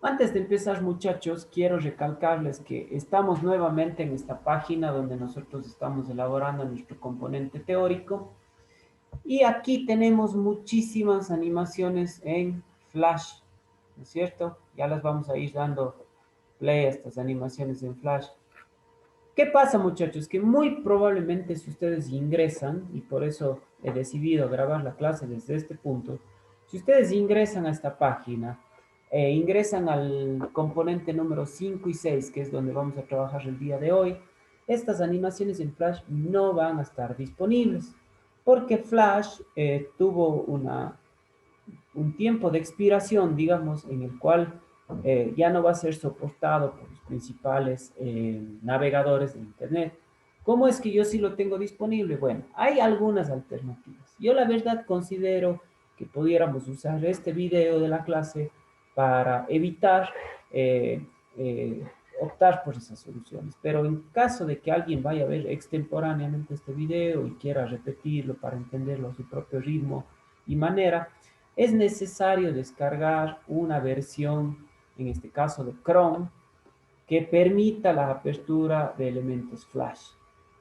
Antes de empezar, muchachos, quiero recalcarles que estamos nuevamente en esta página donde nosotros estamos elaborando nuestro componente teórico y aquí tenemos muchísimas animaciones en Flash, ¿no es cierto? Ya las vamos a ir dando play a estas animaciones en Flash. ¿Qué pasa, muchachos? Que muy probablemente si ustedes ingresan, y por eso he decidido grabar la clase desde este punto, si ustedes ingresan a esta página, ingresan al componente número 5 y 6, que es donde vamos a trabajar el día de hoy, estas animaciones en Flash no van a estar disponibles, porque Flash tuvo un tiempo de expiración, digamos, en el cual ya no va a ser soportado por los principales navegadores de Internet. ¿Cómo es que yo sí lo tengo disponible? Bueno, hay algunas alternativas. Yo la verdad considero que pudiéramos usar este video de la clase para evitar eh, eh, optar por esas soluciones. Pero en caso de que alguien vaya a ver extemporáneamente este video y quiera repetirlo para entenderlo a su propio ritmo y manera, es necesario descargar una versión, en este caso de Chrome, que permita la apertura de elementos Flash.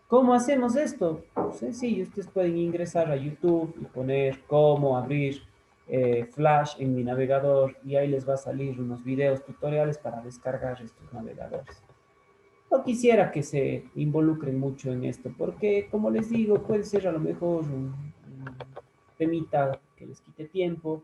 ¿Cómo hacemos esto? Sencillo, ustedes pueden ingresar a YouTube y poner cómo abrir Flash en mi navegador y ahí les va a salir unos videos tutoriales para descargar estos navegadores. No quisiera que se involucren mucho en esto, porque como les digo, puede ser a lo mejor un temita que les quite tiempo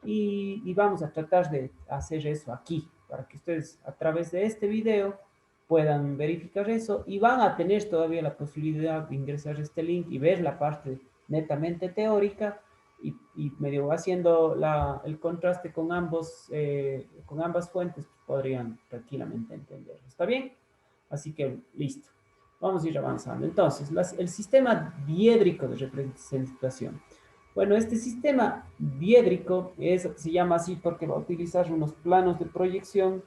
y vamos a tratar de hacer eso aquí, para que ustedes a través de este video puedan verificar eso y van a tener todavía la posibilidad de ingresar a este link y ver la parte netamente teórica y medio haciendo el contraste con ambas fuentes, pues podrían tranquilamente entenderlo. ¿Está bien? Así que listo. Vamos a ir avanzando. Entonces, el sistema diédrico de representación. Bueno, este sistema diédrico se llama así porque va a utilizar unos planos de proyección,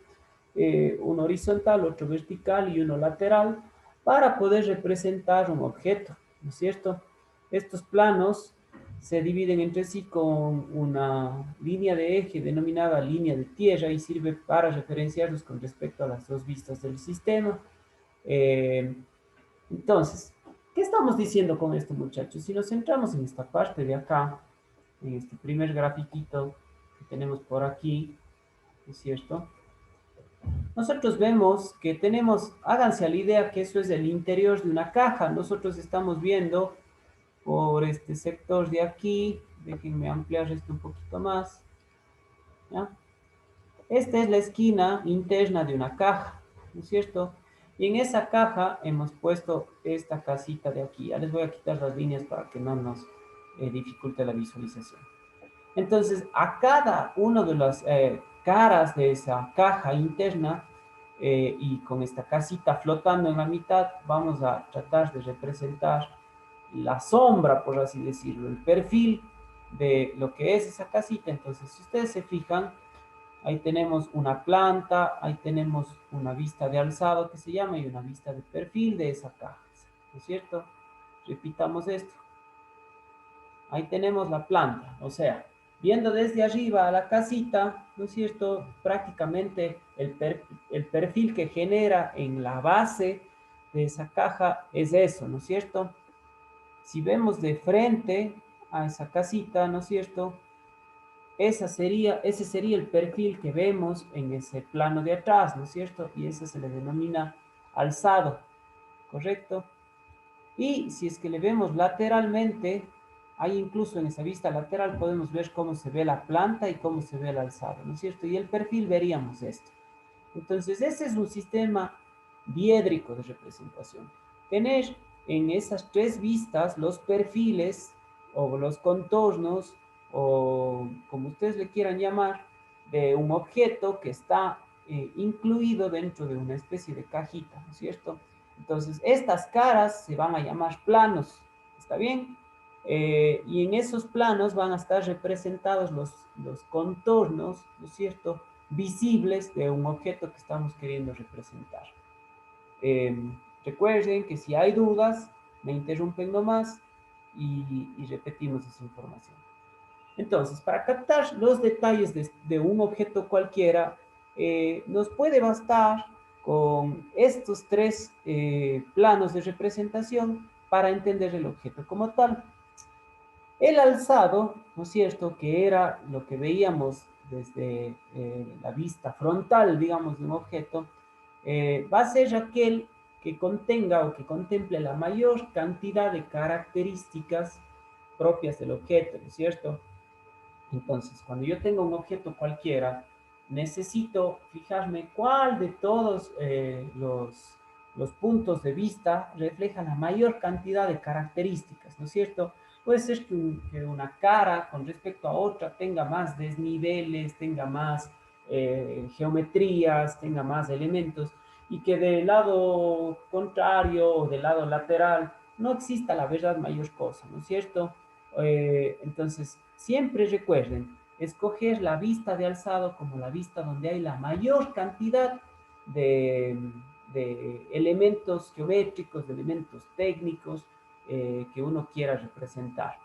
uno horizontal, otro vertical y uno lateral, para poder representar un objeto, ¿no es cierto? Estos planos se dividen entre sí con una línea de eje denominada línea de tierra y sirve para referenciarlos con respecto a las dos vistas del sistema. Eh, entonces, ¿qué estamos diciendo con esto, muchachos? Si nos centramos en esta parte de acá, en este primer grafiquito que tenemos por aquí, ¿es cierto? Nosotros vemos que tenemos, háganse a la idea que eso es el interior de una caja. Nosotros estamos viendo por este sector de aquí, déjenme ampliar esto un poquito más, ¿ya? Esta es la esquina interna de una caja, ¿no es cierto? Y en esa caja hemos puesto esta casita de aquí. Ya les voy a quitar las líneas para que no nos dificulte la visualización. Entonces, a cada una de las caras de esa caja interna y con esta casita flotando en la mitad, vamos a tratar de representar la sombra, por así decirlo, el perfil de lo que es esa casita. Entonces, si ustedes se fijan, ahí tenemos una planta, ahí tenemos una vista de alzado que se llama y una vista de perfil de esa caja, ¿no es cierto? Repitamos esto. Ahí tenemos la planta, o sea, viendo desde arriba a la casita, ¿no es cierto? Prácticamente el perfil que genera en la base de esa caja es eso, ¿no es cierto? Si vemos de frente a esa casita, ¿no es cierto? Ese sería el perfil que vemos en ese plano de atrás, ¿no es cierto? Y ese se le denomina alzado, ¿correcto? Y si es que le vemos lateralmente, ahí incluso en esa vista lateral podemos ver cómo se ve la planta y cómo se ve el alzado, ¿no es cierto? Y el perfil veríamos esto. Entonces, ese es un sistema diédrico de representación. Tener en esas tres vistas los perfiles o los contornos o como ustedes le quieran llamar de un objeto que está incluido dentro de una especie de cajita, ¿no es cierto? Entonces, estas caras se van a llamar planos, ¿está bien? Y en esos planos van a estar representados los contornos, ¿no es cierto?, visibles de un objeto que estamos queriendo representar. Eh, Recuerden que si hay dudas, me interrumpen nomás y repetimos esa información. Entonces, para captar los detalles de un objeto cualquiera, nos puede bastar con estos tres planos de representación para entender el objeto como tal. El alzado, ¿no es cierto?, que era lo que veíamos desde la vista frontal, digamos, de un objeto, va a ser aquel que contenga o que contemple la mayor cantidad de características propias del objeto, ¿no es cierto? Entonces, cuando yo tengo un objeto cualquiera, necesito fijarme cuál de todos los puntos de vista refleja la mayor cantidad de características, ¿no es cierto? Puede ser que una cara con respecto a otra tenga más desniveles, tenga más geometrías, tenga más elementos, y que del lado contrario o del lado lateral no exista la verdad mayor cosa, ¿no es cierto? Entonces, siempre recuerden, escoger la vista de alzado como la vista donde hay la mayor cantidad de, de elementos geométricos, de elementos técnicos que uno quiera representar.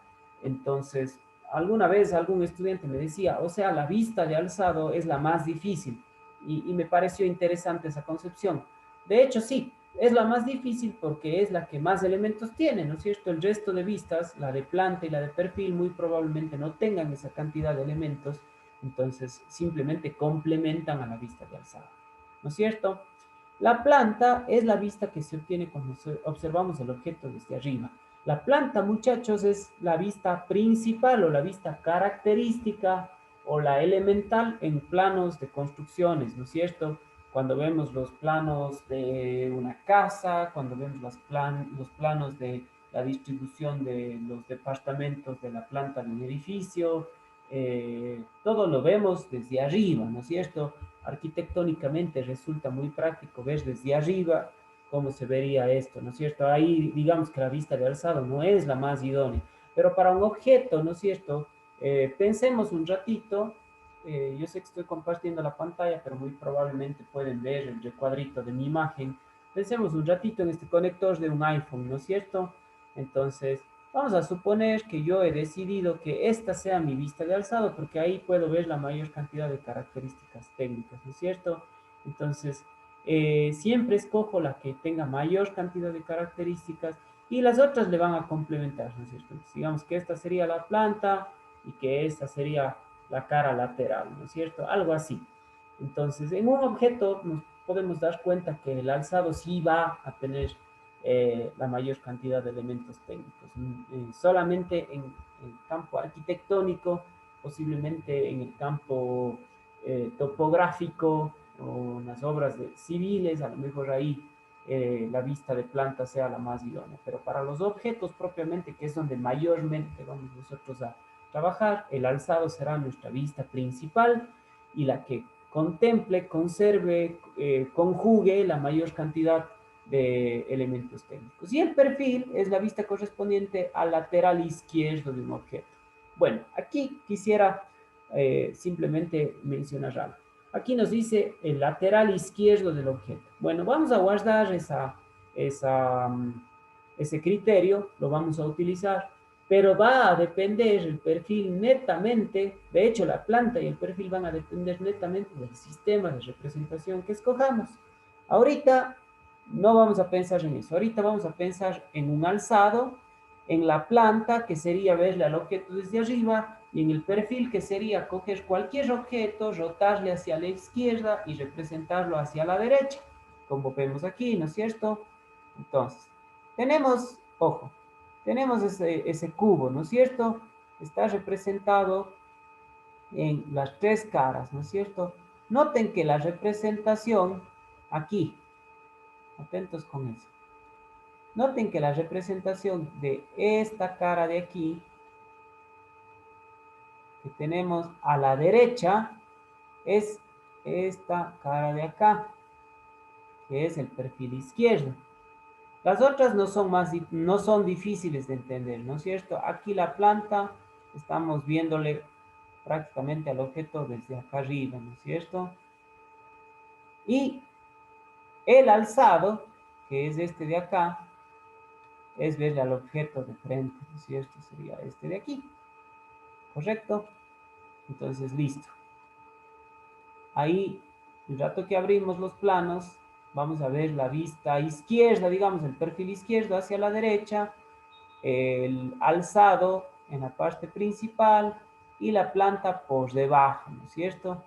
Entonces, alguna vez algún estudiante me decía, o sea, la vista de alzado es la más difícil y me pareció interesante esa concepción. De hecho, sí, es la más difícil porque es la que más elementos tiene, ¿no es cierto? El resto de vistas, la de planta y la de perfil, muy probablemente no tengan esa cantidad de elementos, entonces simplemente complementan a la vista de alzada, ¿no es cierto? La planta es la vista que se obtiene cuando observamos el objeto desde arriba. La planta, muchachos, es la vista principal o la vista característica o la elemental en planos de construcciones, ¿no es cierto? Cuando vemos los planos de una casa, cuando vemos los planos de la distribución de los departamentos de la planta de un edificio, todo lo vemos desde arriba, ¿no es cierto? Arquitectónicamente resulta muy práctico ver desde arriba cómo se vería esto, ¿no es cierto? Ahí digamos que la vista de alzado no es la más idónea, pero para un objeto, ¿no es cierto? Pensemos un ratito, yo sé que estoy compartiendo la pantalla, pero muy probablemente pueden ver el recuadrito de mi imagen. Pensemos un ratito en este conector de un iPhone, ¿no es cierto? Entonces, vamos a suponer que yo he decidido que esta sea mi vista de alzado, porque ahí puedo ver la mayor cantidad de características técnicas, ¿no es cierto? Entonces, siempre escojo la que tenga mayor cantidad de características y las otras le van a complementar, ¿no es cierto? Entonces, digamos que esta sería la planta y que esta sería la cara lateral, ¿no es cierto? Algo así. Entonces, en un objeto nos podemos dar cuenta que el alzado sí va a tener la mayor cantidad de elementos técnicos. Solamente en el campo arquitectónico, posiblemente en el campo topográfico o en las obras civiles, a lo mejor ahí la vista de planta sea la más idónea. Pero para los objetos propiamente, que es donde mayormente vamos nosotros a trabajar, el alzado será nuestra vista principal y la que contemple, conserve, conjugue la mayor cantidad de elementos técnicos. Y el perfil es la vista correspondiente al lateral izquierdo de un objeto. Bueno, aquí quisiera simplemente mencionar algo. Aquí nos dice el lateral izquierdo del objeto. Bueno, vamos a guardar ese criterio, lo vamos a utilizar, pero va a depender el perfil netamente, de hecho la planta y el perfil van a depender netamente del sistema de representación que escojamos. Ahorita no vamos a pensar en eso, ahorita vamos a pensar en un alzado, en la planta, que sería verle al objeto desde arriba, y en el perfil, que sería coger cualquier objeto, rotarle hacia la izquierda y representarlo hacia la derecha, como vemos aquí, ¿no es cierto? Entonces, tenemos, ojo, tenemos ese cubo, ¿no es cierto? Está representado en las tres caras, ¿no es cierto? Noten que la representación aquí, atentos con eso. Noten que la representación de esta cara de aquí, que tenemos a la derecha, es esta cara de acá, que es el perfil izquierdo. Las otras no son difíciles de entender, ¿no es cierto? Aquí la planta, estamos viéndole prácticamente al objeto desde acá arriba, ¿no es cierto? Y el alzado, que es este de acá, es verle al objeto de frente, ¿no es cierto? Sería este de aquí, ¿correcto? Entonces, listo. Ahí El rato que abrimos los planos, vamos a ver la vista izquierda, digamos, el perfil izquierdo hacia la derecha, el alzado en la parte principal y la planta por debajo, ¿no es cierto?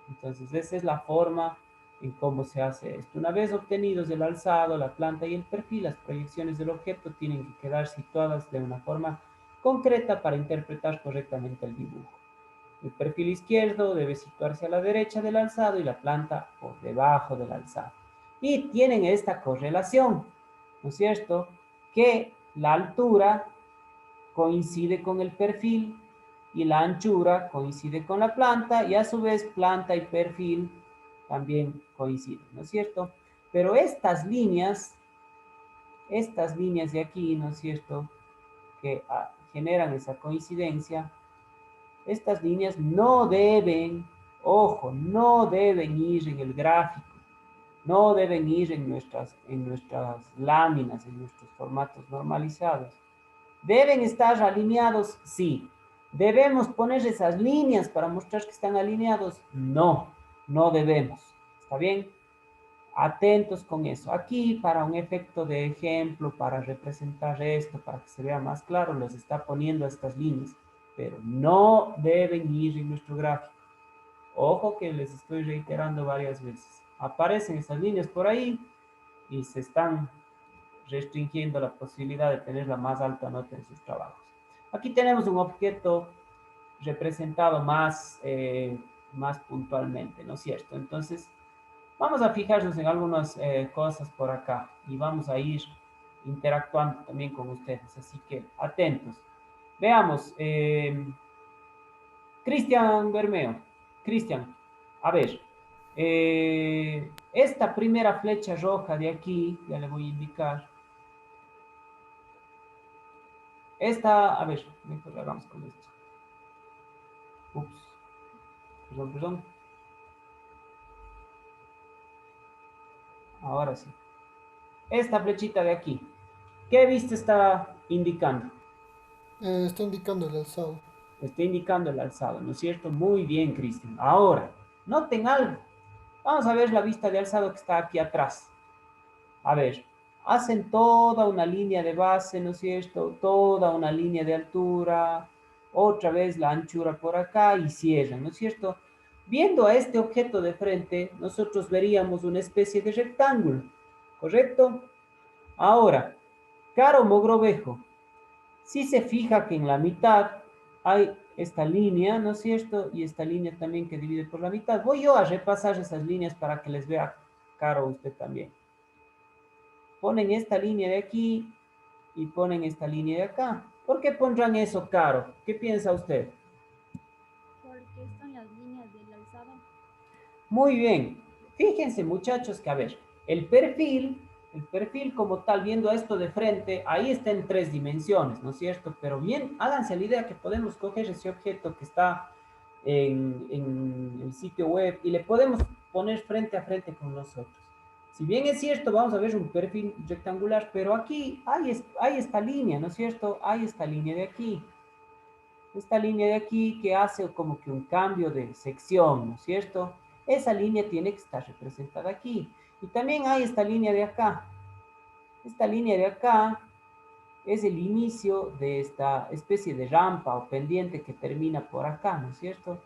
Entonces, esa es la forma en cómo se hace esto. Una vez obtenidos el alzado, la planta y el perfil, las proyecciones del objeto tienen que quedar situadas de una forma concreta para interpretar correctamente el dibujo. El perfil izquierdo debe situarse a la derecha del alzado y la planta por debajo del alzado. Y tienen esta correlación, ¿no es cierto? Que la altura coincide con el perfil y la anchura coincide con la planta y a su vez planta y perfil también coinciden, ¿no es cierto? Pero estas líneas de aquí, ¿no es cierto? Que generan esa coincidencia, estas líneas no deben, ojo, no deben ir en el gráfico, no deben ir en nuestras láminas, en nuestros formatos normalizados. ¿Deben estar alineados? Sí. ¿Debemos poner esas líneas para mostrar que están alineados? No, no debemos. ¿Está bien? Atentos con eso. Aquí, para un efecto de ejemplo, para representar esto, para que se vea más claro, les está poniendo estas líneas, pero no deben ir en nuestro gráfico. Ojo que les estoy reiterando varias veces. Aparecen esas líneas por ahí y se están restringiendo la posibilidad de tener la más alta nota en sus trabajos. Aquí tenemos un objeto representado más puntualmente, ¿no es cierto? Entonces, vamos a fijarnos en algunas cosas por acá y vamos a ir interactuando también con ustedes, así que atentos. Veamos, Cristian Bermeo. Cristian, a ver, esta primera flecha roja de aquí, ya le voy a indicar. Esta, a ver, mejor hagamos con esto. Ups, perdón, perdón. Ahora sí. Esta flechita de aquí. ¿Qué vista está indicando? Está indicando el alzado. Está indicando el alzado, ¿no es cierto? Muy bien, Cristian. Ahora, noten algo. Vamos a ver la vista de alzado que está aquí atrás. A ver, hacen toda una línea de base, ¿no es cierto? Toda una línea de altura, otra vez la anchura por acá y cierran, ¿no es cierto? Viendo a este objeto de frente, nosotros veríamos una especie de rectángulo, ¿correcto? Ahora, Caro Mogrovejo, si se fija que en la mitad hay esta línea, ¿no es cierto? Y esta línea también que divide por la mitad. Voy yo a repasar esas líneas para que les vea, Caro, usted también. Ponen esta línea de aquí y ponen esta línea de acá. ¿Por qué pondrán eso, Caro? ¿Qué piensa usted? Porque están las líneas del alzado. Muy bien. Fíjense, muchachos, que a ver, el perfil como tal, viendo esto de frente, ahí está en 3 dimensiones, ¿no es cierto? Pero bien, háganse la idea que podemos coger ese objeto que está en el sitio web y le podemos poner frente a frente con nosotros. Si bien es cierto, vamos a ver un perfil rectangular, pero aquí hay esta línea, ¿no es cierto? Hay esta línea de aquí. Esta línea de aquí que hace como que un cambio de sección, ¿no es cierto? Esa línea tiene que estar representada aquí. Y también hay esta línea de acá. Esta línea de acá es el inicio de esta especie de rampa o pendiente que termina por acá, ¿no es cierto?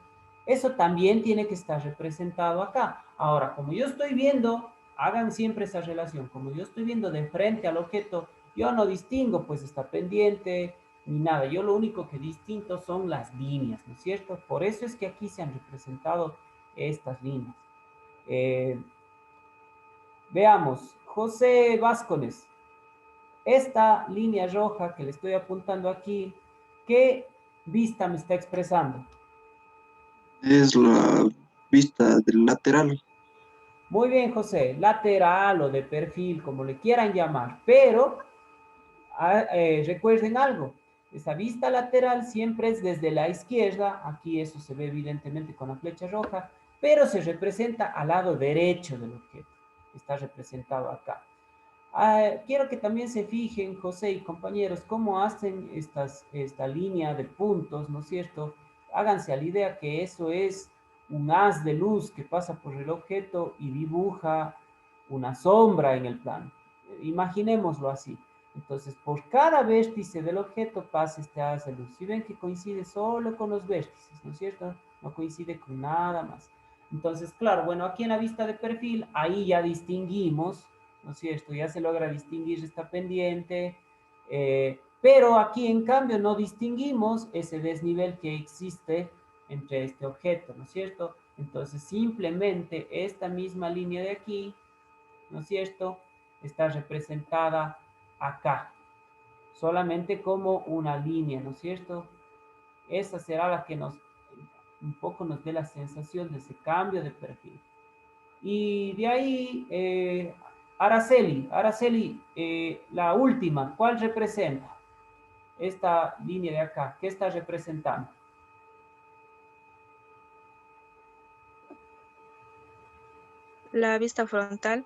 Eso también tiene que estar representado acá. Ahora, como yo estoy viendo, hagan siempre esa relación, como yo estoy viendo de frente al objeto, yo no distingo pues esta pendiente ni nada, yo lo único que distinto son las líneas, ¿no es cierto? Por eso es que aquí se han representado estas líneas. Eh, Veamos, José Vázquez, esta línea roja que le estoy apuntando aquí, ¿qué vista me está expresando? Es la vista del lateral. Muy bien, José, lateral o de perfil, como le quieran llamar, pero recuerden algo, esa vista lateral siempre es desde la izquierda, aquí eso se ve evidentemente con la flecha roja, pero se representa al lado derecho del objeto, está representado acá. Quiero que también se fijen, José y compañeros, cómo hacen esta línea de puntos, ¿no es cierto? Háganse a la idea que eso es un haz de luz que pasa por el objeto y dibuja una sombra en el plano. Imaginémoslo así. Entonces, por cada vértice del objeto pasa este haz de luz. Si ven que coincide solo con los vértices, ¿no es cierto? No coincide con nada más. Entonces, claro, bueno, aquí en la vista de perfil, ahí ya distinguimos, ¿no es cierto? Ya se logra distinguir esta pendiente, pero aquí en cambio no distinguimos ese desnivel que existe entre este objeto, ¿no es cierto? Entonces, simplemente esta misma línea de aquí, ¿no es cierto?, está representada acá, solamente como una línea, ¿no es cierto? Esa será la que un poco nos dé la sensación de ese cambio de perfil. Y de ahí, Araceli, la última, ¿cuál representa? Esta línea de acá, ¿qué está representando? La vista frontal.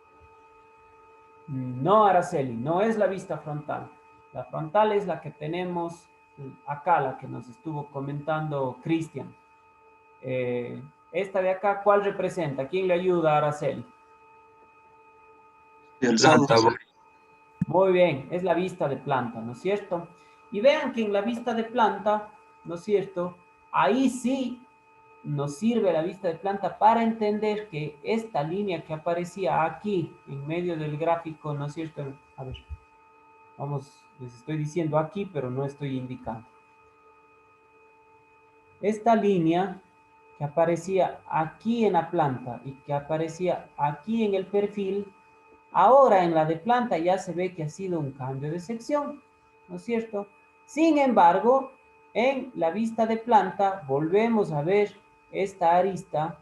No, Araceli, no es la vista frontal. La frontal es la que tenemos acá, la que nos estuvo comentando Cristian. Esta de acá, ¿cuál representa? ¿Quién le ayuda a Araceli? De alzado. Muy bien, es la vista de planta, ¿no es cierto? Y vean que en la vista de planta, ¿no es cierto? Ahí sí nos sirve la vista de planta para entender que esta línea que aparecía aquí en medio del gráfico, ¿no es cierto? A ver, vamos, les estoy diciendo aquí, pero no estoy indicando. Esta línea que aparecía aquí en la planta y que aparecía aquí en el perfil, ahora en la de planta ya se ve que ha sido un cambio de sección, ¿no es cierto? Sin embargo, en la vista de planta volvemos a ver esta arista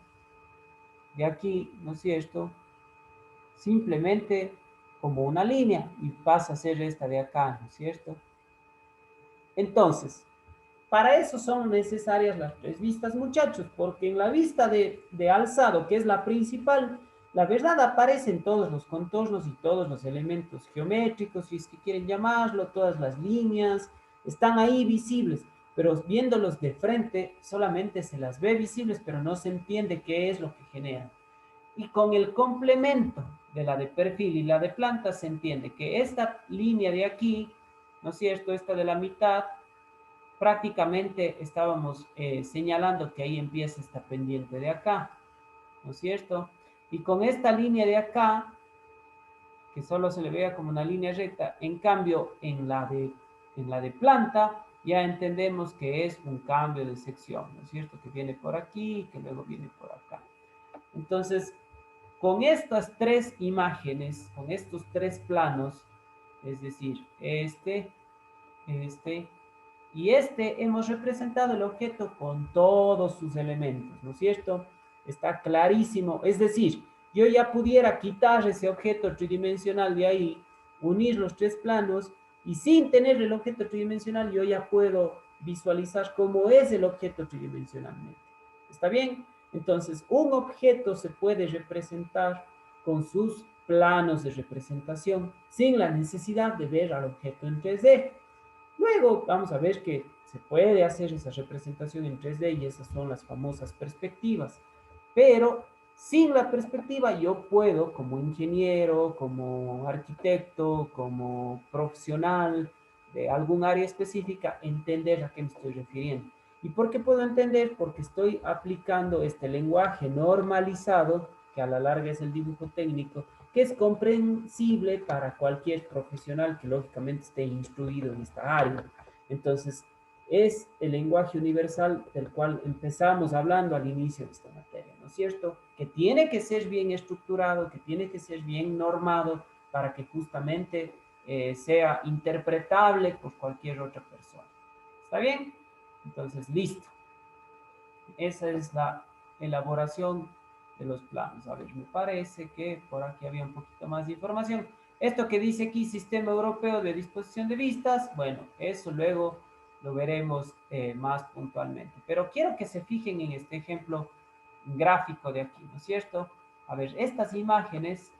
de aquí, ¿no es cierto? Simplemente como una línea y pasa a ser esta de acá, ¿no es cierto? Entonces, para eso son necesarias las tres vistas, muchachos, porque en la vista de alzado, que es la principal, la verdad aparecen todos los contornos y todos los elementos geométricos, si es que quieren llamarlo, todas las líneas, están ahí visibles, pero viéndolos de frente solamente se las ve visibles, pero no se entiende qué es lo que generan. Y con el complemento de la de perfil y la de planta se entiende que esta línea de aquí, ¿no es cierto? Esta de la mitad, prácticamente estábamos señalando que ahí empieza esta pendiente de acá, ¿no es cierto? Y con esta línea de acá, que solo se le vea como una línea recta, en cambio en la de planta ya entendemos que es un cambio de sección, ¿no es cierto? Que viene por aquí y que luego viene por acá. Entonces, con estas tres imágenes, con estos tres planos, es decir, este y hemos representado el objeto con todos sus elementos, ¿no es cierto? Está clarísimo. Es decir, yo ya pudiera quitar ese objeto tridimensional de ahí, unir los tres planos y sin tener el objeto tridimensional yo ya puedo visualizar cómo es el objeto tridimensionalmente. ¿Está bien? Entonces, un objeto se puede representar con sus planos de representación sin la necesidad de ver al objeto en 3D. Luego vamos a ver que se puede hacer esa representación en 3D y esas son las famosas perspectivas. Pero sin la perspectiva yo puedo, como ingeniero, como arquitecto, como profesional de algún área específica, entender a qué me estoy refiriendo. ¿Y por qué puedo entender? Porque estoy aplicando este lenguaje normalizado, que a la larga es el dibujo técnico, que es comprensible para cualquier profesional que lógicamente esté instruido en esta área. Entonces, es el lenguaje universal del cual empezamos hablando al inicio de esta materia, ¿no es cierto? Que tiene que ser bien estructurado, que tiene que ser bien normado para que justamente sea interpretable por cualquier otra persona. ¿Está bien? Entonces, listo. Esa es la elaboración de los planos. A ver, me parece que por aquí había un poquito más de información. Esto que dice aquí, Sistema Europeo de Disposición de Vistas, bueno, eso luego lo veremos más puntualmente. Pero quiero que se fijen en este ejemplo gráfico de aquí, ¿no es cierto? A ver, estas imágenes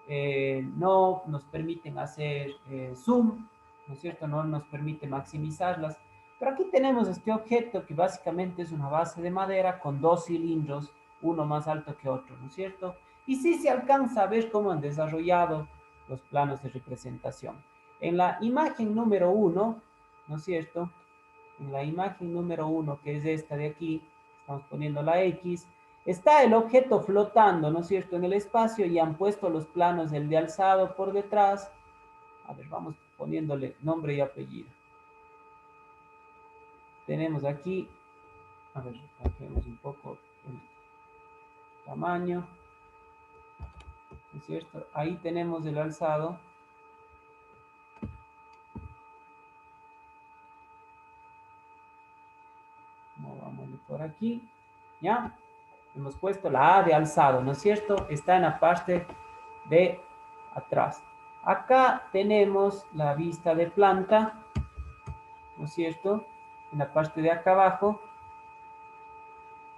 no nos permiten hacer zoom, ¿no es cierto? No nos permite maximizarlas. Pero aquí tenemos este objeto que básicamente es una base de madera con dos cilindros, uno más alto que otro, ¿no es cierto? Y sí se alcanza a ver cómo han desarrollado los planos de representación. En la imagen número 1, ¿no es cierto? En la imagen número 1, que es esta de aquí, estamos poniendo la X, está el objeto flotando, ¿no es cierto?, en el espacio y han puesto los planos del de alzado por detrás. A ver, vamos poniéndole nombre y apellido. Tenemos aquí, a ver, bajemos un poco el tamaño, ¿no es cierto? Ahí tenemos el alzado. Movámoslo por aquí, ¿ya? Hemos puesto la A de alzado, ¿no es cierto? Está en la parte de atrás. Acá tenemos la vista de planta, ¿no es cierto? En la parte de acá abajo.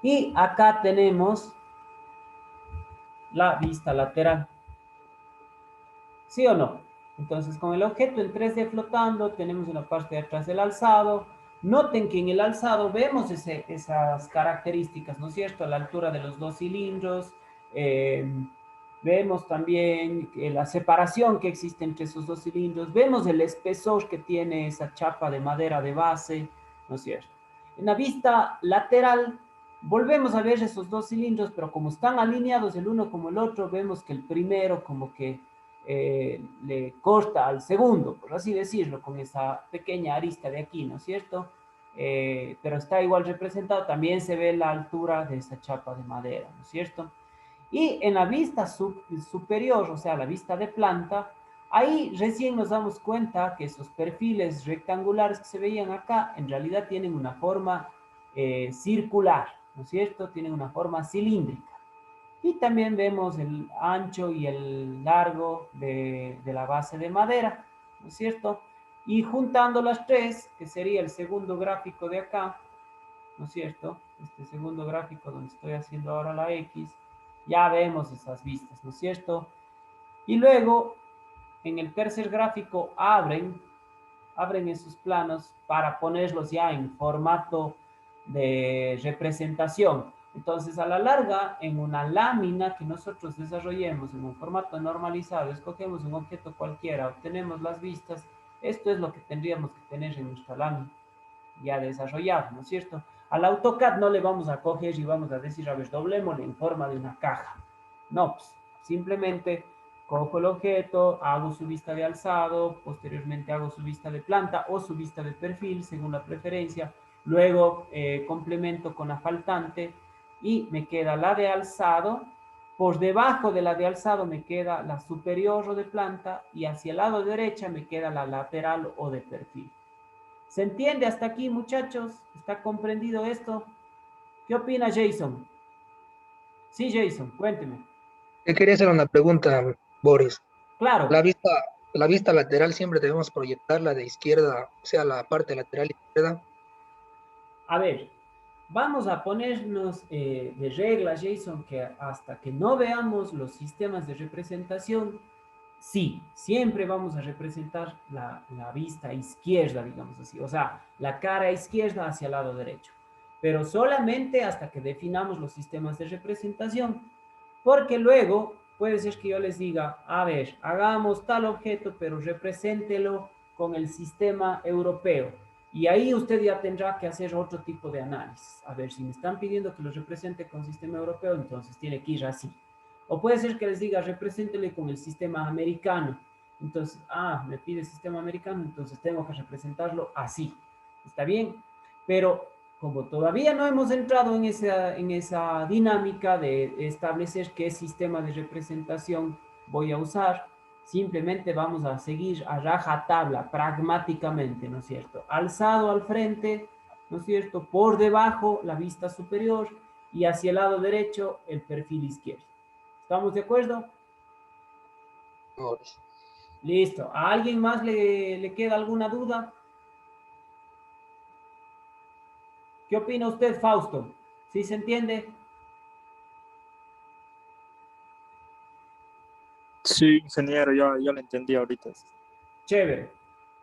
Y acá tenemos la vista lateral. ¿Sí o no? Entonces, con el objeto en 3D flotando, tenemos en la parte de atrás el alzado. Noten que en el alzado vemos esas características, ¿no es cierto? La altura de los dos cilindros. Vemos también la separación que existe entre esos dos cilindros. Vemos el espesor que tiene esa chapa de madera de base, ¿no es cierto? En la vista lateral volvemos a ver esos dos cilindros, pero como están alineados el uno como el otro, vemos que el primero como que le corta al segundo, por así decirlo, con esa pequeña arista de aquí, ¿no es cierto? Pero está igual representado, también se ve la altura de esa chapa de madera, ¿no es cierto? Y en la vista superior, o sea, la vista de planta, ahí recién nos damos cuenta que esos perfiles rectangulares que se veían acá, en realidad tienen una forma circular, ¿no es cierto? Tienen una forma cilíndrica. Y también vemos el ancho y el largo de la base de madera, ¿no es cierto? Y juntando las tres, que sería el segundo gráfico de acá, ¿no es cierto? Este segundo gráfico donde estoy haciendo ahora la X, ya vemos esas vistas, ¿no es cierto? Y luego, en el tercer gráfico, abren esos planos para ponerlos ya en formato de representación. Entonces, a la larga, en una lámina que nosotros desarrollemos en un formato normalizado, escogemos un objeto cualquiera, obtenemos las vistas, esto es lo que tendríamos que tener en nuestra lámina ya desarrollado, ¿no es cierto? Al AutoCAD no le vamos a coger y vamos a decir, a ver, doblémosle en forma de una caja. No, pues, simplemente cojo el objeto, hago su vista de alzado, posteriormente hago su vista de planta o su vista de perfil, según la preferencia. Luego complemento con la faltante y me queda la de alzado. Por debajo de la de alzado me queda la superior o de planta y hacia el lado derecha me queda la lateral o de perfil. ¿Se entiende hasta aquí, muchachos? ¿Está comprendido esto? ¿Qué opina Jason? Sí, Jason, cuénteme. Te quería hacer una pregunta, Boris. Claro, La vista, la vista lateral siempre debemos proyectarla de izquierda, o sea, la parte lateral izquierda. a ver, vamos a ponernos de regla, Jason, que hasta que no veamos los sistemas de representación, sí, siempre vamos a representar la vista izquierda, digamos así, o sea, la cara izquierda hacia el lado derecho, pero solamente hasta que definamos los sistemas de representación, porque luego puede ser que yo les diga, a ver, hagamos tal objeto, pero represéntelo con el sistema europeo. Y ahí usted ya tendrá que hacer otro tipo de análisis. A ver, si me están pidiendo que lo represente con sistema europeo, entonces tiene que ir así. O puede ser que les diga, represéntele con el sistema americano. Entonces, me pide sistema americano, entonces tengo que representarlo así. ¿Está bien? Pero como todavía no hemos entrado en esa dinámica de establecer qué sistema de representación voy a usar, simplemente vamos a seguir a rajatabla, pragmáticamente, ¿no es cierto? Alzado al frente, ¿no es cierto? Por debajo, la vista superior y hacia el lado derecho, el perfil izquierdo. ¿Estamos de acuerdo? Boris. Listo. ¿A alguien más le queda alguna duda? ¿Qué opina usted, Fausto? ¿Sí se entiende? Sí, ingeniero, ya lo entendí ahorita. Chévere.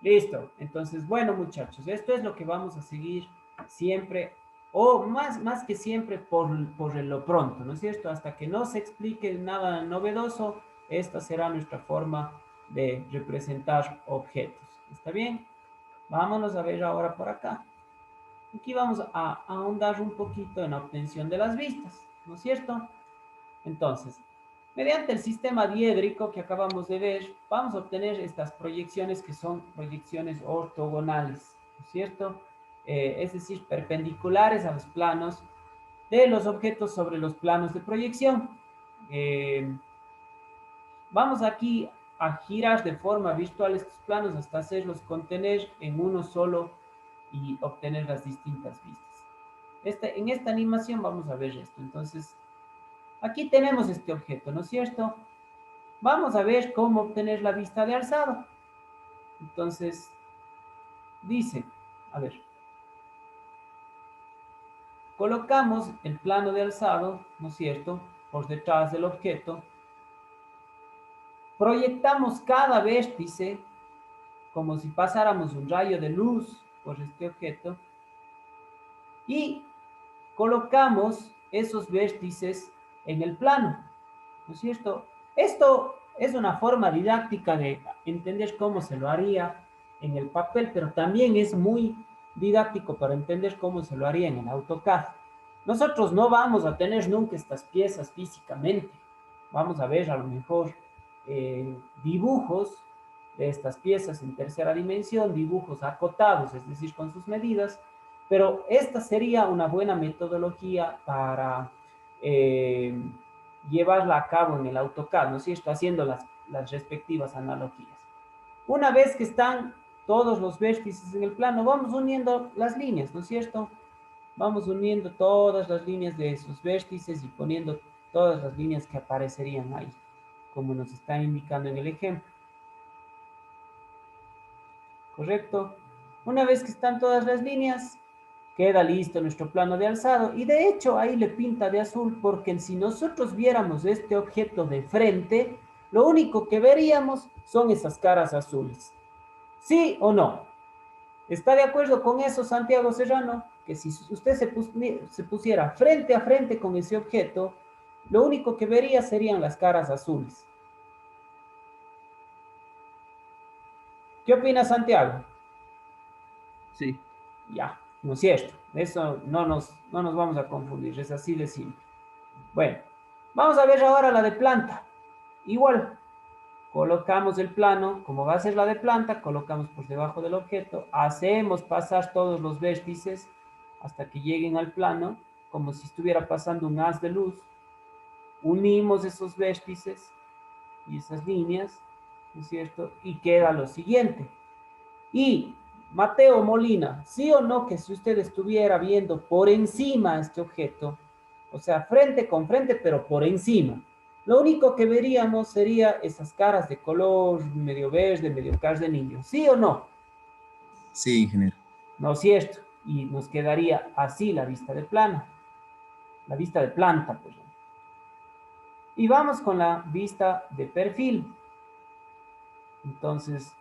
Listo. Entonces, bueno, muchachos, esto es lo que vamos a seguir siempre, o más que siempre, por lo pronto, ¿no es cierto? Hasta que no se explique nada novedoso, esta será nuestra forma de representar objetos. ¿Está bien? Vámonos a ver ahora por acá. Aquí vamos a ahondar un poquito en la obtención de las vistas, ¿no es cierto? Entonces, mediante el sistema diédrico que acabamos de ver, vamos a obtener estas proyecciones que son proyecciones ortogonales, ¿no es cierto? Es decir, perpendiculares a los planos de los objetos sobre los planos de proyección. Eh, Vamos aquí a girar de forma virtual estos planos hasta hacerlos contener en uno solo y obtener las distintas vistas. En esta animación vamos a ver esto. Entonces, aquí tenemos este objeto, ¿no es cierto? Vamos a ver cómo obtener la vista de alzado. Entonces, dice, a ver, colocamos el plano de alzado, ¿no es cierto?, por detrás del objeto. Proyectamos cada vértice como si pasáramos un rayo de luz por este objeto y colocamos esos vértices en el plano, ¿no es cierto? Esto es una forma didáctica de entender cómo se lo haría en el papel, pero también es muy didáctico para entender cómo se lo haría en el AutoCAD. Nosotros no vamos a tener nunca estas piezas físicamente. Vamos a ver a lo mejor dibujos de estas piezas en tercera dimensión, dibujos acotados, es decir, con sus medidas, pero esta sería una buena metodología para llevarla a cabo en el AutoCAD, ¿no es cierto? Haciendo las respectivas analogías. Una vez que están todos los vértices en el plano, vamos uniendo las líneas, ¿no es cierto? Vamos uniendo todas las líneas de esos vértices y poniendo todas las líneas que aparecerían ahí, como nos está indicando en el ejemplo. ¿Correcto? Una vez que están todas las líneas, queda listo nuestro plano de alzado. Y de hecho ahí le pinta de azul porque si nosotros viéramos este objeto de frente, lo único que veríamos son esas caras azules. ¿Sí o no? ¿Está de acuerdo con eso, Santiago Serrano? Que si usted se pusiera frente a frente con ese objeto, lo único que vería serían las caras azules. ¿Qué opina Santiago? Sí. Ya, ¿no es cierto? Eso no nos vamos a confundir, es así de simple. Bueno, vamos a ver ahora la de planta. Igual, colocamos el plano, como va a ser la de planta, colocamos por debajo del objeto, hacemos pasar todos los vértices hasta que lleguen al plano, como si estuviera pasando un haz de luz. Unimos esos vértices y esas líneas, ¿no es cierto? Y queda lo siguiente. Y Mateo Molina, ¿sí o no que si usted estuviera viendo por encima este objeto, o sea, frente con frente, pero por encima, lo único que veríamos sería esas caras de color medio verde, medio de niño, ¿sí o no? Sí, ingeniero. No es cierto. Y nos quedaría así la vista de plana, la vista de planta, perdón. Y vamos con la vista de perfil. Entonces,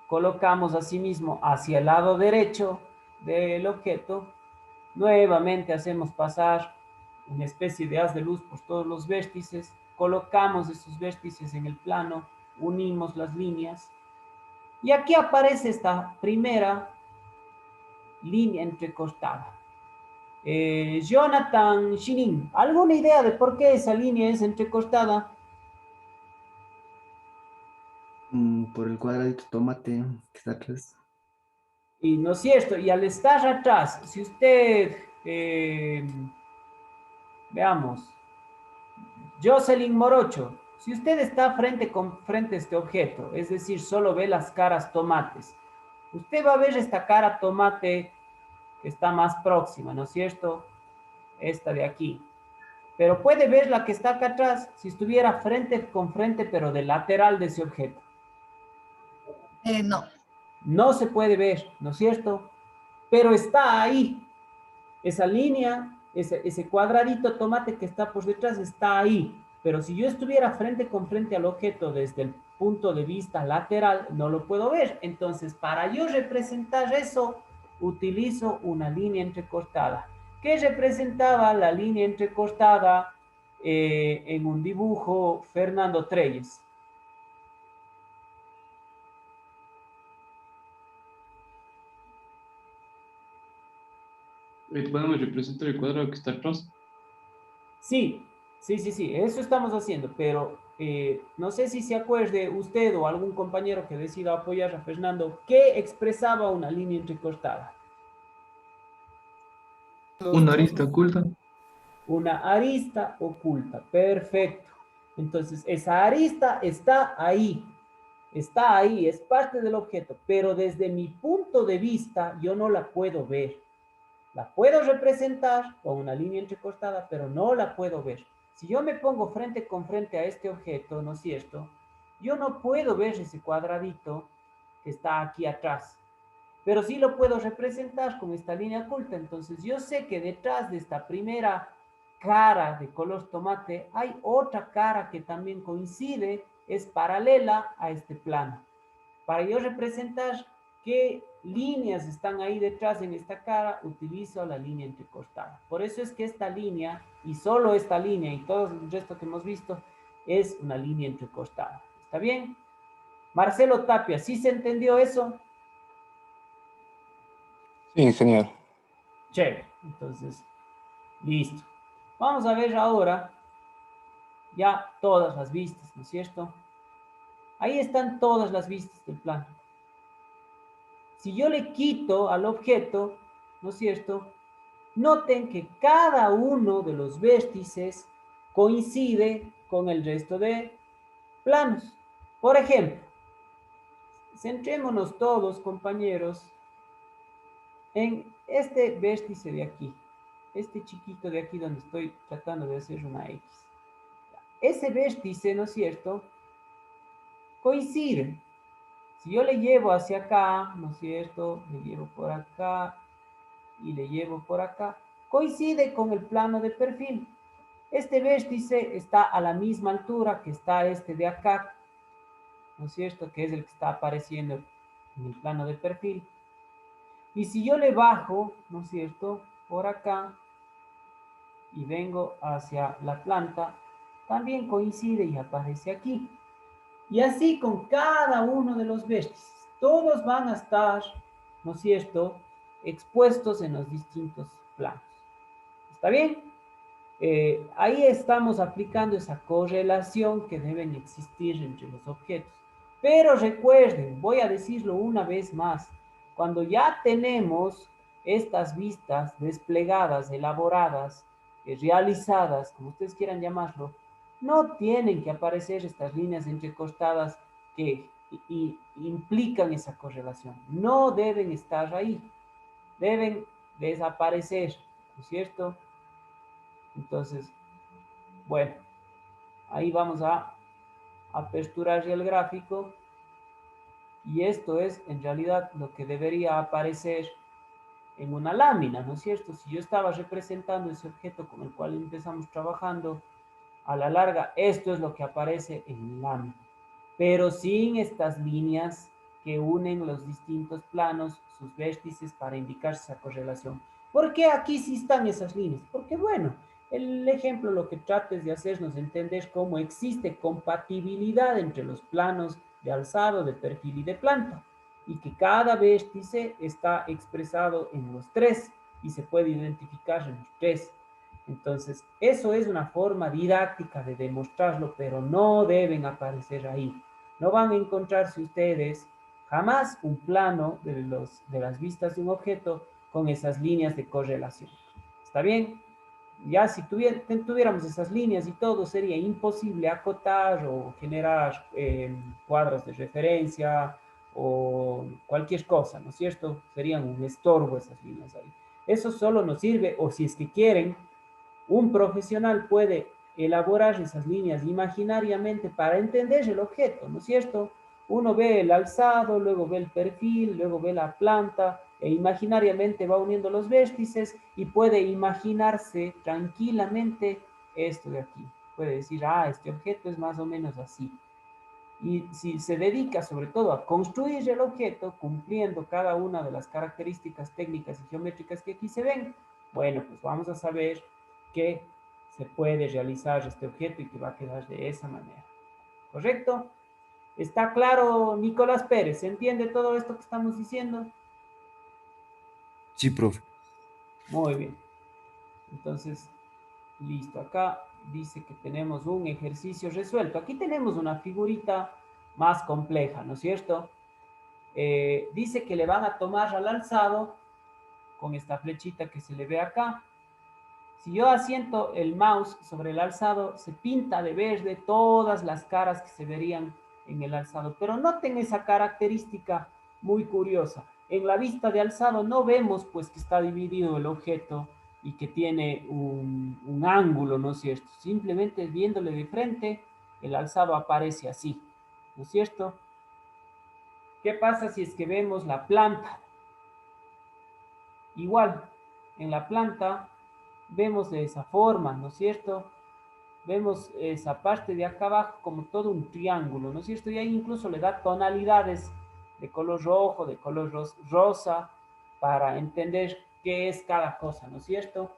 colocamos asimismo hacia el lado derecho del objeto. Nuevamente hacemos pasar una especie de haz de luz por todos los vértices. Colocamos esos vértices en el plano, unimos las líneas. Y aquí aparece esta primera línea entrecortada. Jonathan Shinin, ¿alguna idea de por qué esa línea es entrecortada? Por el cuadradito tomate que está atrás. Y no es cierto, y al estar atrás, si usted, veamos, Jocelyn Morocho, si usted está frente con frente a este objeto, es decir, solo ve las caras tomates, usted va a ver esta cara tomate que está más próxima, ¿no es cierto? Esta de aquí. Pero puede ver la que está acá atrás si estuviera frente con frente, pero del lateral de ese objeto. No. No se puede ver, ¿no es cierto? Pero está ahí. Esa línea, ese cuadradito tomate que está por detrás está ahí. Pero si yo estuviera frente con frente al objeto desde el punto de vista lateral, no lo puedo ver. Entonces, para yo representar eso, utilizo una línea entrecortada. ¿Qué representaba la línea entrecortada en un dibujo Fernando Treyes? Bueno, me representa el cuadrado que está atrás. Sí, sí, eso estamos haciendo, pero no sé si se acuerde usted o algún compañero que decida apoyar a Fernando, ¿qué expresaba una línea entrecortada? Los Una arista trazos. oculta. Una arista oculta, perfecto. Entonces, esa arista está ahí, es parte del objeto, pero desde mi punto de vista yo no la puedo ver. La puedo representar con una línea entrecortada, pero no la puedo ver. Si yo me pongo frente con frente a este objeto, ¿no es cierto? Yo no puedo ver ese cuadradito que está aquí atrás, pero sí lo puedo representar con esta línea oculta. Entonces yo sé que detrás de esta primera cara de color tomate hay otra cara que también coincide, es paralela a este plano. Para yo representar qué líneas están ahí detrás en esta cara, utilizo la línea entrecortada. Por eso es que esta línea, y solo esta línea, y todo el resto que hemos visto, es una línea entrecortada. ¿Está bien? Marcelo Tapia, ¿sí se entendió eso? Sí, señor. Chévere. Entonces, listo. Vamos a ver ahora ya todas las vistas, ¿no es cierto? Ahí están todas las vistas del plano. Si yo le quito al objeto, ¿no es cierto? Noten que cada uno de los vértices coincide con el resto de planos. Por ejemplo, centrémonos todos, compañeros, en este vértice de aquí, este chiquito de aquí donde estoy tratando de hacer una X. Ese vértice, ¿no es cierto?, coincide. Si yo le llevo hacia acá, ¿no es cierto?, le llevo por acá y le llevo por acá, coincide con el plano de perfil. Este vértice está a la misma altura que está este de acá, ¿no es cierto?, que es el que está apareciendo en el plano de perfil. Y si yo le bajo, ¿no es cierto?, por acá y vengo hacia la planta, también coincide y aparece aquí. Y así con cada uno de los vértices. Todos van a estar, ¿no es cierto?, expuestos en los distintos planos. ¿Está bien? Ahí estamos aplicando esa correlación que deben existir entre los objetos. Pero recuerden, voy a decirlo una vez más, cuando ya tenemos estas vistas desplegadas, elaboradas, realizadas, como ustedes quieran llamarlo, no tienen que aparecer estas líneas entrecostadas que implican esa correlación. No deben estar ahí, deben desaparecer, ¿no es cierto? Entonces, bueno, ahí vamos a aperturar el gráfico y esto es en realidad lo que debería aparecer en una lámina, ¿no es cierto? Si yo estaba representando ese objeto con el cual empezamos trabajando, a la larga esto es lo que aparece en la lámina, pero sin estas líneas que unen los distintos planos, sus vértices para indicar esa correlación. ¿Por qué aquí sí están esas líneas? Porque bueno, el ejemplo lo que trata es de hacernos entender cómo existe compatibilidad entre los planos de alzado, de perfil y de planta, y que cada vértice está expresado en los tres y se puede identificar en los tres. Entonces, eso es una forma didáctica de demostrarlo, pero no deben aparecer ahí. No van a encontrarse ustedes jamás un plano de las vistas de un objeto con esas líneas de correlación. ¿Está bien? Ya si tuviéramos esas líneas y todo, sería imposible acotar o generar cuadros de referencia o cualquier cosa, ¿no es cierto? Serían un estorbo esas líneas ahí. Eso solo nos sirve, o si es que quieren, un profesional puede elaborar esas líneas imaginariamente para entender el objeto, ¿no es cierto? Uno ve el alzado, luego ve el perfil, luego ve la planta, e imaginariamente va uniendo los vértices y puede imaginarse tranquilamente esto de aquí. puede decir, ah, este objeto es más o menos así. Y si se dedica sobre todo a construir el objeto, cumpliendo cada una de las características técnicas y geométricas que aquí se ven, bueno, pues vamos a saber que se puede realizar este objeto y que va a quedar de esa manera. ¿Correcto? ¿Está claro, Nicolás Pérez? ¿Se entiende todo esto que estamos diciendo? Sí, profe. Muy bien. Entonces, listo. Acá dice que tenemos un ejercicio resuelto. Aquí tenemos una figurita más compleja, ¿no es cierto? Dice que le van a tomar al alzado con esta flechita que se le ve acá. Si yo asiento el mouse sobre el alzado, se pinta de verde todas las caras que se verían en el alzado. Pero noten esa característica muy curiosa. En la vista de alzado no vemos pues que está dividido el objeto y que tiene un ángulo, ¿no es cierto? Simplemente viéndole de frente, el alzado aparece así, ¿no es cierto? ¿Qué pasa si es que vemos la planta? Igual, en la planta vemos de esa forma, ¿no es cierto? Vemos esa parte de acá abajo como todo un triángulo, ¿no es cierto? Y ahí incluso le da tonalidades de color rojo, de color rosa, para entender qué es cada cosa, ¿no es cierto?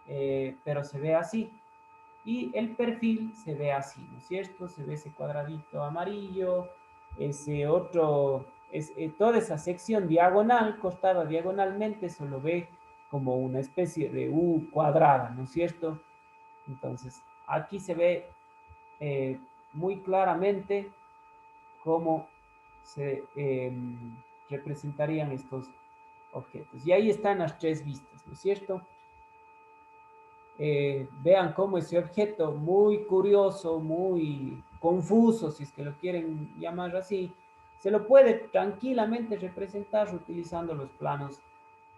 Pero se ve así. Y el perfil se ve así, ¿no es cierto? Se ve ese cuadradito amarillo, ese otro, toda esa sección diagonal, cortada diagonalmente, se lo ve como una especie de U cuadrada, ¿no es cierto? Entonces, aquí se ve muy claramente cómo se representarían estos objetos. Y ahí están las tres vistas, ¿no es cierto? Vean cómo ese objeto muy curioso, muy confuso, si es que lo quieren llamar así, se lo puede tranquilamente representar utilizando los planos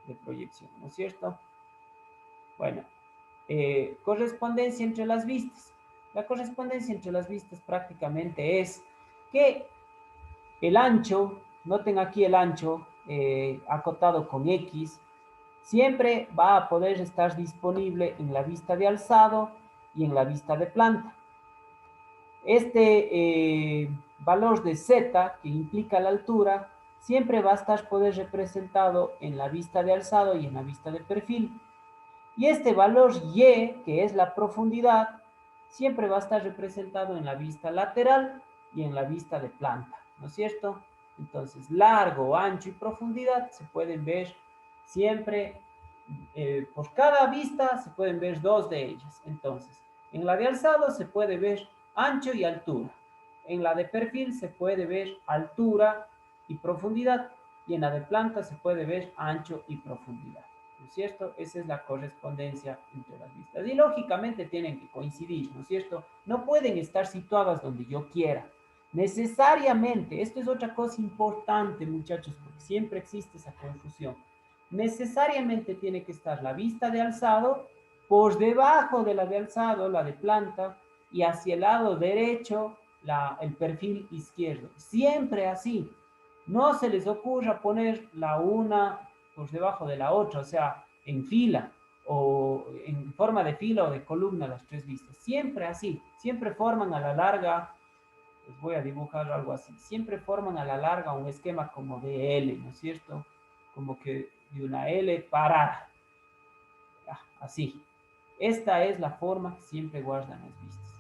de proyección, ¿no es cierto? Bueno, correspondencia entre las vistas. La correspondencia entre las vistas prácticamente es que el ancho, noten aquí el ancho acotado con X, siempre va a poder estar disponible en la vista de alzado y en la vista de planta. Este valor de Z, que implica la altura, siempre va a estar poder representado en la vista de alzado y en la vista de perfil. Y este valor Y, que es la profundidad, siempre va a estar representado en la vista lateral y en la vista de planta, ¿no es cierto? Entonces, largo, ancho y profundidad se pueden ver siempre, por cada vista se pueden ver dos de ellas. Entonces, en la de alzado se puede ver ancho y altura. En la de perfil se puede ver altura y profundidad. Y en la de planta se puede ver ancho y profundidad. ¿No es cierto? Esa es la correspondencia entre las vistas. Y lógicamente tienen que coincidir, ¿no es cierto? No pueden estar situadas donde yo quiera. Necesariamente, esto es otra cosa importante, muchachos, porque siempre existe esa confusión. Necesariamente tiene que estar la vista de alzado por debajo de la de alzado, la de planta, y hacia el lado derecho, el perfil izquierdo. Siempre así. No se les ocurra poner la una por debajo de la otra, o sea, en fila o en forma de fila o de columna las tres vistas. Siempre así, siempre forman a la larga, les voy a dibujar algo así, siempre forman a la larga un esquema como de L, ¿no es cierto? Como que de una L parada. Así. Esta es la forma que siempre guardan las vistas.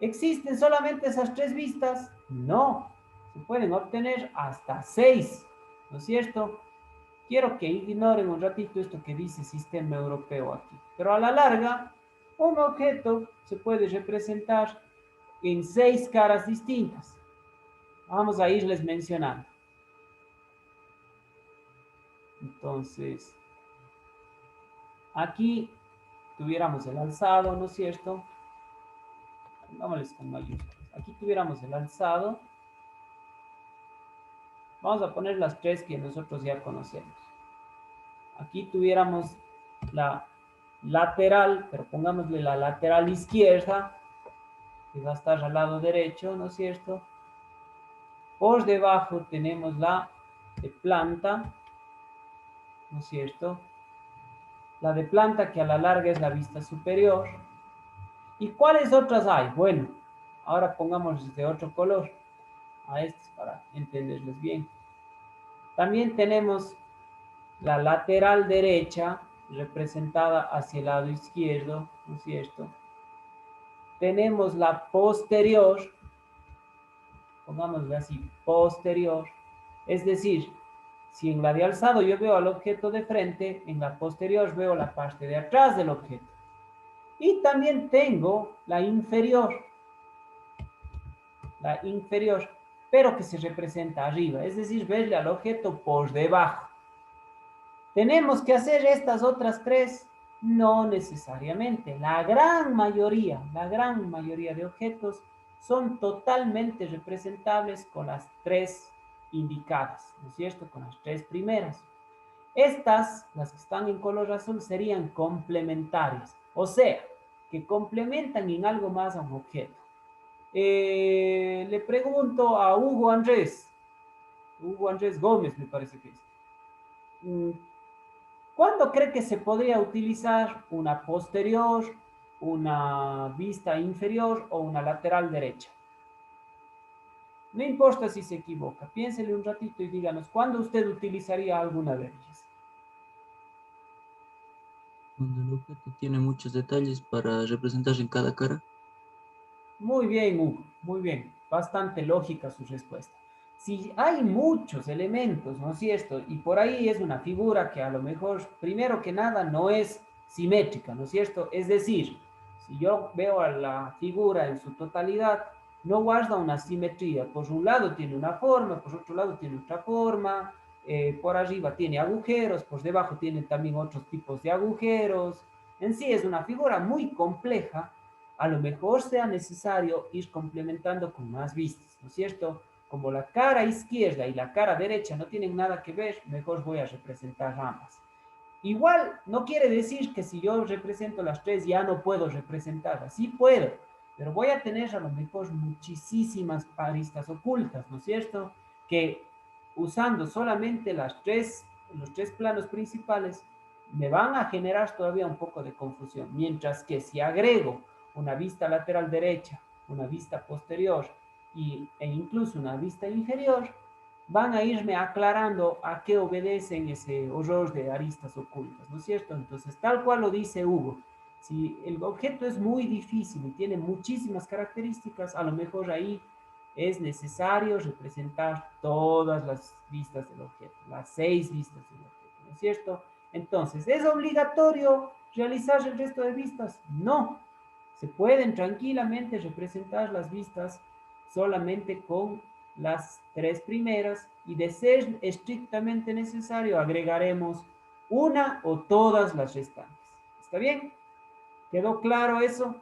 ¿Existen solamente esas tres vistas? No. Se pueden obtener hasta 6, ¿no es cierto? Quiero que ignoren un ratito esto que dice sistema europeo aquí. Pero a la larga, un objeto se puede representar en 6 caras distintas. Vamos a irles mencionando. Entonces, aquí tuviéramos el alzado, ¿no es cierto? Vámonos con mayúsculas. Aquí tuviéramos el alzado. Vamos a poner las tres que nosotros ya conocemos. Aquí tuviéramos la lateral, pero pongámosle la lateral izquierda, que va a estar al lado derecho, ¿no es cierto? Por debajo tenemos la de planta, ¿no es cierto? La de planta que a la larga es la vista superior. ¿Y cuáles otras hay? Bueno, ahora pongamos de otro color a estos para entenderles bien. También tenemos la lateral derecha representada hacia el lado izquierdo, ¿no es cierto? Tenemos la posterior, pongámosle así, posterior, es decir, si en la de alzado yo veo al objeto de frente, en la posterior veo la parte de atrás del objeto. Y también tengo la inferior, pero que se representa arriba, es decir, verle al objeto por debajo. ¿Tenemos que hacer estas otras tres? No necesariamente. La gran mayoría de objetos son totalmente representables con las tres indicadas, ¿no es cierto? Con las tres primeras. Estas, las que están en color azul, serían complementarias, o sea, que complementan en algo más a un objeto. Le pregunto a Hugo Andrés Gómez, me parece que es. ¿Cuándo cree que se podría utilizar una posterior, una vista inferior o una lateral derecha? No importa si se equivoca, piénsele un ratito y díganos, ¿cuándo usted utilizaría alguna de ellas? Cuando el objeto tiene muchos detalles para representar en cada cara. Muy bien, Hugo, muy bien. Bastante lógica su respuesta. Si hay muchos elementos, ¿no es cierto? Y por ahí es una figura que a lo mejor, primero que nada, no es simétrica, ¿no es cierto? Es decir, si yo veo a la figura en su totalidad, no guarda una simetría. Por un lado tiene una forma, por otro lado tiene otra forma, por arriba tiene agujeros, por debajo tiene también otros tipos de agujeros. En sí es una figura muy compleja. A lo mejor sea necesario ir complementando con más vistas, ¿no es cierto? Como la cara izquierda y la cara derecha no tienen nada que ver, mejor voy a representar ambas. Igual no quiere decir que si yo represento las tres ya no puedo representarlas. Sí puedo, pero voy a tener a lo mejor muchísimas aristas ocultas, ¿no es cierto? Que usando solamente los tres planos principales me van a generar todavía un poco de confusión. Mientras que si agrego una vista lateral derecha, una vista posterior e incluso una vista inferior, van a irme aclarando a qué obedecen ese horror de aristas ocultas, ¿no es cierto? Entonces, tal cual lo dice Hugo, si el objeto es muy difícil y tiene muchísimas características, a lo mejor ahí es necesario representar todas las vistas del objeto, las 6 vistas del objeto, ¿no es cierto? Entonces, ¿es obligatorio realizar el resto de vistas? No, se pueden tranquilamente representar las vistas solamente con las 3 primeras y de ser estrictamente necesario agregaremos una o todas las restantes. ¿Está bien? ¿Quedó claro eso?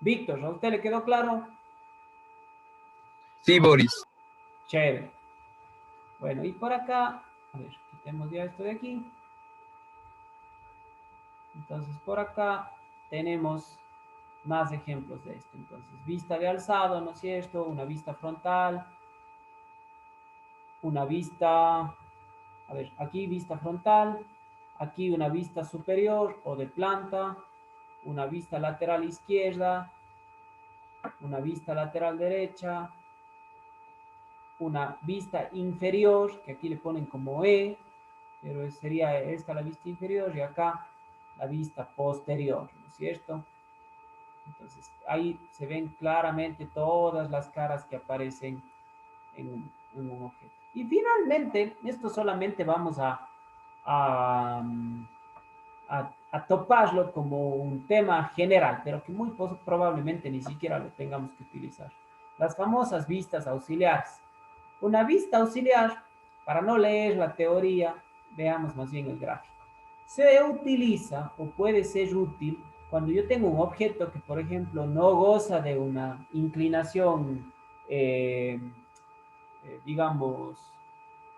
Víctor, ¿a usted le quedó claro? Sí, Boris. Chévere. Bueno, y por acá, a ver, quitemos ya esto de aquí. Entonces, por acá tenemos más ejemplos de esto. Entonces, vista de alzado, ¿no es cierto? Una vista frontal, una vista, a ver, aquí vista frontal, aquí una vista superior o de planta, una vista lateral izquierda, una vista lateral derecha, una vista inferior, que aquí le ponen como E, pero sería esta la vista inferior y acá la vista posterior, ¿no es cierto? Entonces, ahí se ven claramente todas las caras que aparecen en un objeto. Y finalmente, esto solamente vamos a, a toparlo como un tema general, pero que muy probablemente ni siquiera lo tengamos que utilizar. Las famosas vistas auxiliares. Una vista auxiliar, para no leer la teoría, veamos más bien el gráfico. Se utiliza o puede ser útil cuando yo tengo un objeto que, por ejemplo, no goza de una inclinación, digamos,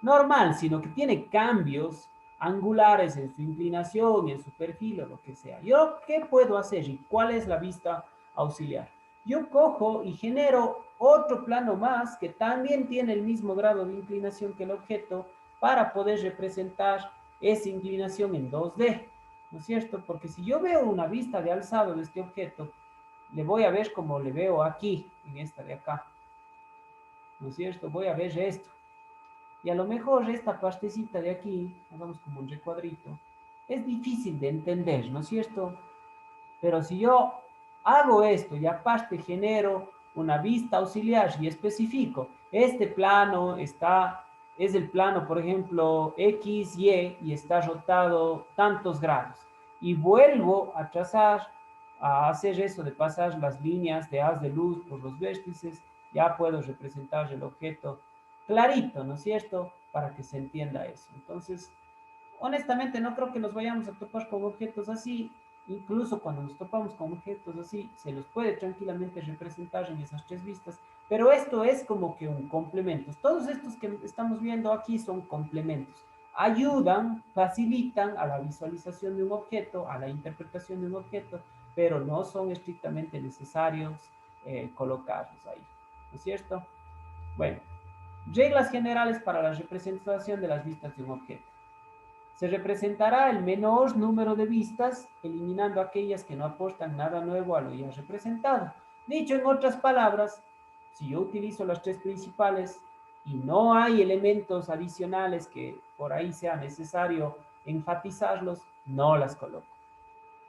normal, sino que tiene cambios angulares en su inclinación, en su perfil o lo que sea. ¿Yo qué puedo hacer y cuál es la vista auxiliar? Yo cojo y genero otro plano más que también tiene el mismo grado de inclinación que el objeto para poder representar esa inclinación en 2D. ¿no es cierto? Porque si yo veo una vista de alzado de este objeto, le voy a ver como le veo aquí, en esta de acá, ¿no es cierto? Voy a ver esto. Y a lo mejor esta partecita de aquí, hagamos como un recuadrito, es difícil de entender, ¿no es cierto? Pero si yo hago esto y aparte genero una vista auxiliar y especifico, este plano es el plano, por ejemplo, X, Y está rotado tantos grados. Y vuelvo a trazar, a hacer eso de pasar las líneas de haz de luz por los vértices, ya puedo representar el objeto clarito, ¿no es cierto? Para que se entienda eso. Entonces, honestamente, no creo que nos vayamos a topar con objetos así. Incluso cuando nos topamos con objetos así, se los puede tranquilamente representar en esas tres vistas. Pero esto es como que un complemento. Todos estos que estamos viendo aquí son complementos. Ayudan, facilitan a la visualización de un objeto, a la interpretación de un objeto, pero no son estrictamente necesarios colocarlos ahí. ¿No es cierto? Bueno, reglas generales para la representación de las vistas de un objeto. Se representará el menor número de vistas, eliminando aquellas que no aportan nada nuevo a lo ya representado. Dicho en otras palabras, si yo utilizo las tres principales y no hay elementos adicionales que por ahí sea necesario enfatizarlos, no las coloco.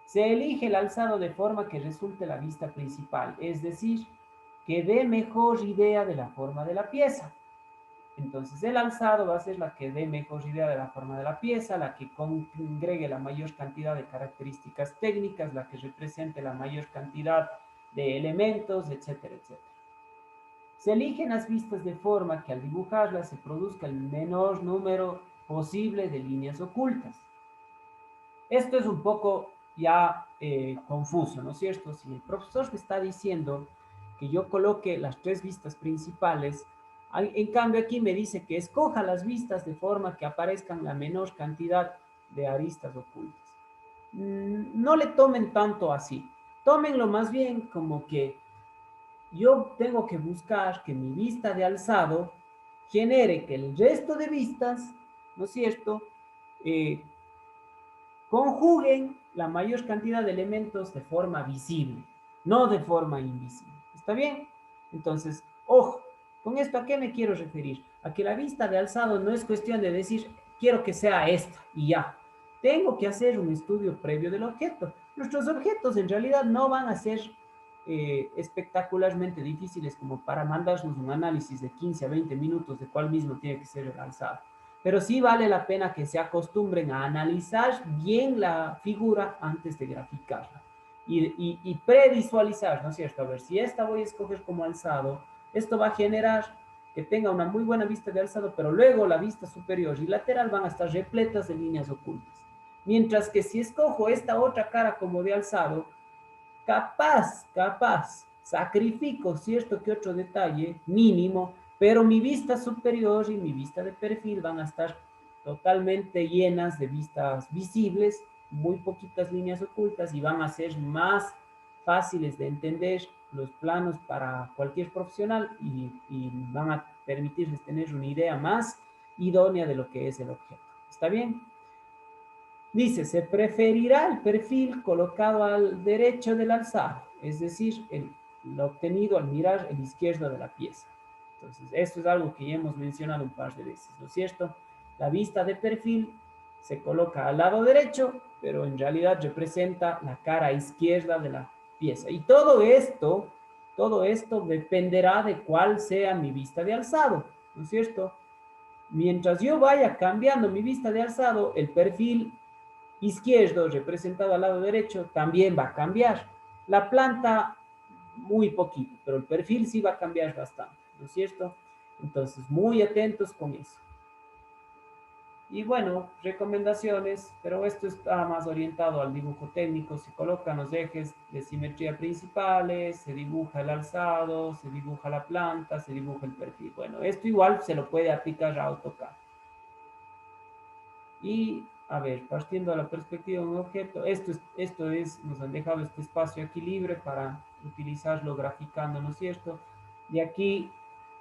Se elige el alzado de forma que resulte la vista principal, es decir, que dé mejor idea de la forma de la pieza. Entonces el alzado va a ser la que dé mejor idea de la forma de la pieza, la que congregue la mayor cantidad de características técnicas, la que represente la mayor cantidad de elementos, etcétera, etcétera. Se eligen las vistas de forma que al dibujarlas se produzca el menor número posible de líneas ocultas. Esto es un poco ya confuso, ¿no es cierto? Si el profesor me está diciendo que yo coloque las tres vistas principales, en cambio aquí me dice que escoja las vistas de forma que aparezcan la menor cantidad de aristas ocultas. No le tomen tanto así. Tómenlo más bien como que yo tengo que buscar que mi vista de alzado genere que el resto de vistas, ¿no es cierto?, conjuguen la mayor cantidad de elementos de forma visible, no de forma invisible. ¿Está bien? Entonces, ojo, ¿con esto a qué me quiero referir? A que la vista de alzado no es cuestión de decir, quiero que sea esta y ya. Tengo que hacer un estudio previo del objeto. Nuestros objetos en realidad no van a ser espectacularmente difíciles como para mandarnos un análisis de 15 a 20 minutos de cuál mismo tiene que ser el alzado. Pero sí vale la pena que se acostumbren a analizar bien la figura antes de graficarla y previsualizar, ¿no es cierto? A ver, si esta voy a escoger como alzado, esto va a generar que tenga una muy buena vista de alzado, pero luego la vista superior y lateral van a estar repletas de líneas ocultas. Mientras que si escojo esta otra cara como de alzado, capaz, sacrifico cierto que otro detalle mínimo, pero mi vista superior y mi vista de perfil van a estar totalmente llenas de vistas visibles, muy poquitas líneas ocultas y van a ser más fáciles de entender los planos para cualquier profesional y van a permitirles tener una idea más idónea de lo que es el objeto. ¿Está bien? Dice, se preferirá el perfil colocado al derecho del alzado, es decir, lo obtenido al mirar el izquierdo de la pieza. Entonces, esto es algo que ya hemos mencionado un par de veces, ¿no es cierto? La vista de perfil se coloca al lado derecho, pero en realidad representa la cara izquierda de la pieza. Y todo esto dependerá de cuál sea mi vista de alzado, ¿no es cierto? Mientras yo vaya cambiando mi vista de alzado, el perfil izquierdo representado al lado derecho también va a cambiar. La planta muy poquito, pero el perfil sí va a cambiar bastante, ¿no es cierto? Entonces, muy atentos con eso. Y bueno, recomendaciones, pero esto está más orientado al dibujo técnico. Se colocan los ejes de simetría principales, se dibuja el alzado, se dibuja la planta, se dibuja el perfil. Bueno, esto igual se lo puede aplicar a AutoCAD. Y, a ver, partiendo de la perspectiva de un objeto, nos han dejado este espacio aquí libre para utilizarlo graficando, ¿no es cierto? Y aquí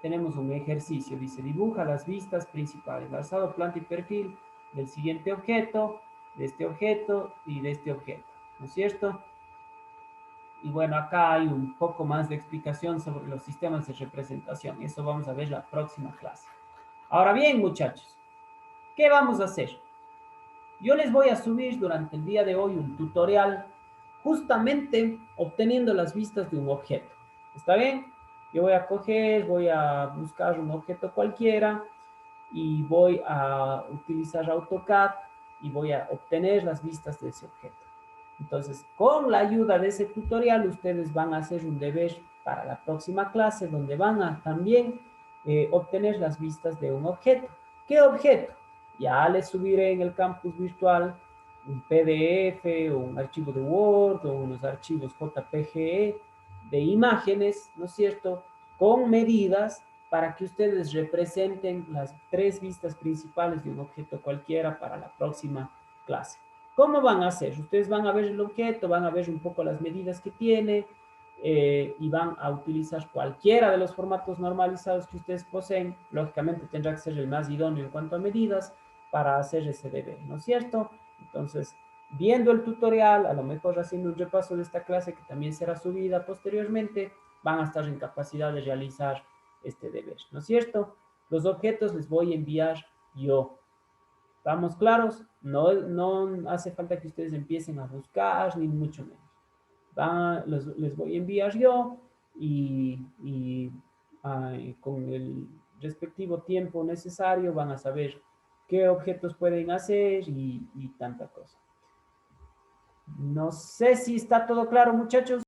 tenemos un ejercicio, dice, dibuja las vistas principales, alzado, planta y perfil del siguiente objeto, de este objeto y de este objeto, ¿no es cierto? Y bueno, acá hay un poco más de explicación sobre los sistemas de representación. Eso vamos a ver la próxima clase. Ahora bien, muchachos, ¿qué vamos a hacer? Yo les voy a subir durante el día de hoy un tutorial justamente obteniendo las vistas de un objeto. ¿Está bien? Yo voy a coger, voy a buscar un objeto cualquiera y voy a utilizar AutoCAD y voy a obtener las vistas de ese objeto. Entonces, con la ayuda de ese tutorial, ustedes van a hacer un deber para la próxima clase donde van a también obtener las vistas de un objeto. ¿Qué objeto? Ya les subiré en el campus virtual un PDF o un archivo de Word o unos archivos JPG de imágenes, ¿no es cierto?, con medidas para que ustedes representen las 3 vistas principales de un objeto cualquiera para la próxima clase. ¿Cómo van a hacer? Ustedes van a ver el objeto, van a ver un poco las medidas que tiene y van a utilizar cualquiera de los formatos normalizados que ustedes poseen. Lógicamente tendrá que ser el más idóneo en cuanto a medidas para hacer ese deber, ¿no es cierto? Entonces, viendo el tutorial, a lo mejor haciendo un repaso de esta clase que también será subida posteriormente, van a estar en capacidad de realizar este deber, ¿no es cierto? Los objetos les voy a enviar yo. ¿Estamos claros? No hace falta que ustedes empiecen a buscar, ni mucho menos. Les voy a enviar yo y con el respectivo tiempo necesario van a saber qué objetos pueden hacer y tanta cosa. No sé si está todo claro, muchachos.